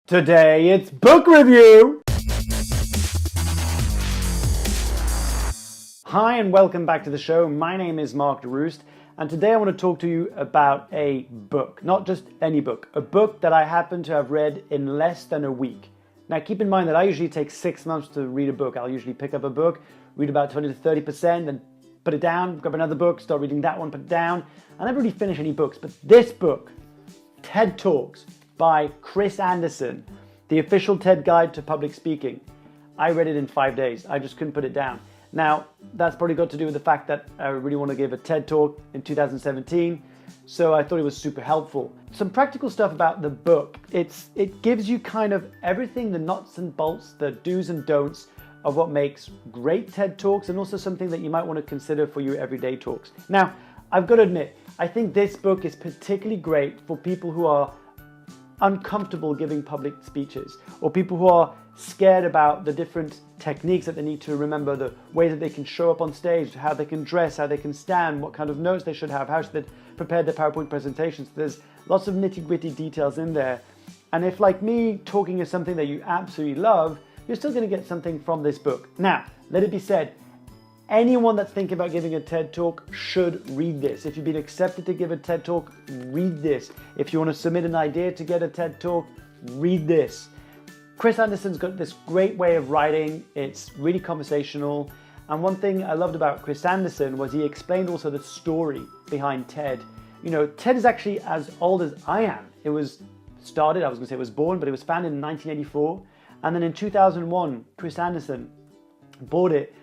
Today it's book review! Hi and welcome back to the show. My name is Mark Leruste and today I want to talk to you about a book. Not just any book, a book that I happen to have read in less than a week. Now keep in mind that I usually take 6 months to read a book. I'll usually pick up a book, read about 20 to 30%, then put it down, grab another book, start reading that one, put it down. I never really finish any books, but this book, TED Talks by Chris Anderson, the official TED Guide to Public Speaking. I read it in 5 days. I just couldn't put it down. Now, that's probably got to do with the fact that I really want to give a TED Talk in 2017, so I thought it was super helpful. Some practical stuff about the book. It gives you kind of everything, the nuts and bolts, the do's and don'ts of what makes great TED Talks, and also something that you might want to consider for your everyday talks. Now, I've got to admit, I think this book is particularly great for people who are uncomfortable giving public speeches, or people who are scared about the different techniques that they need to remember, the way that they can show up on stage, how they can dress, how they can stand, what kind of notes they should have, how should they prepare their PowerPoint presentations. There's lots of nitty-gritty details in there. And if, like me, talking is something that you absolutely love, you're still going to get something from this book. Now, let it be said, anyone that's thinking about giving a TED Talk should read this. If you've been accepted to give a TED Talk, read this. If you want to submit an idea to get a TED Talk, read this. Chris Anderson's got this great way of writing. It's really conversational. And one thing I loved about Chris Anderson was he explained also the story behind TED. You know, TED is actually as old as I am. It was started, I was going to say it was born, but it was founded in 1984. And then in 2001, Chris Anderson bought it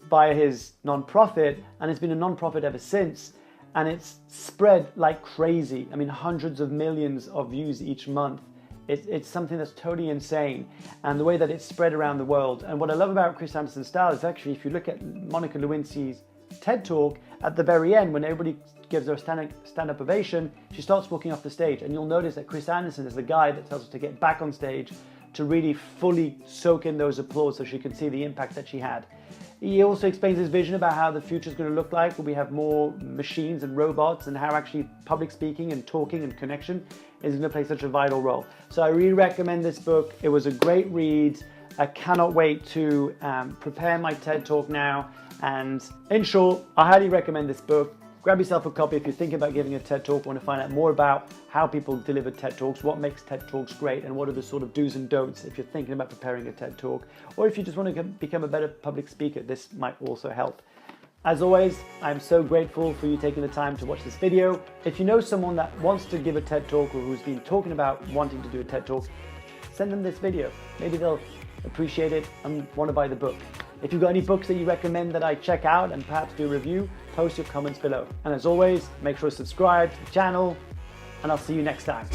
via his non-profit, and it's been a non-profit ever since, and it's spread like crazy. I mean, hundreds of millions of views each month. It's something that's totally insane, and the way that it's spread around the world. And what I love about Chris Anderson's style is actually, if you look at Monica Lewinsky's TED Talk, at the very end, when everybody gives her a stand-up ovation, she starts walking off the stage, and you'll notice that Chris Anderson is the guy that tells her to get back on stage to really fully soak in those applause so she can see the impact that she had. He also explains his vision about how the future is going to look like, where we have more machines and robots, and how actually public speaking and talking and connection is going to play such a vital role. So I really recommend this book. It was a great read. I cannot wait to prepare my TED Talk now. And in short, I highly recommend this book. Grab yourself a copy if you're thinking about giving a TED Talk, want to find out more about how people deliver TED Talks, what makes TED Talks great, and what are the sort of do's and don'ts if you're thinking about preparing a TED Talk, or if you just want to become a better public speaker, this might also help. As always, I'm so grateful for you taking the time to watch this video. If you know someone that wants to give a TED Talk or who's been talking about wanting to do a TED Talk, send them this video. Maybe they'll appreciate it and want to buy the book. If you've got any books that you recommend that I check out and perhaps do a review, post your comments below. And as always, make sure to subscribe to the channel, and I'll see you next time.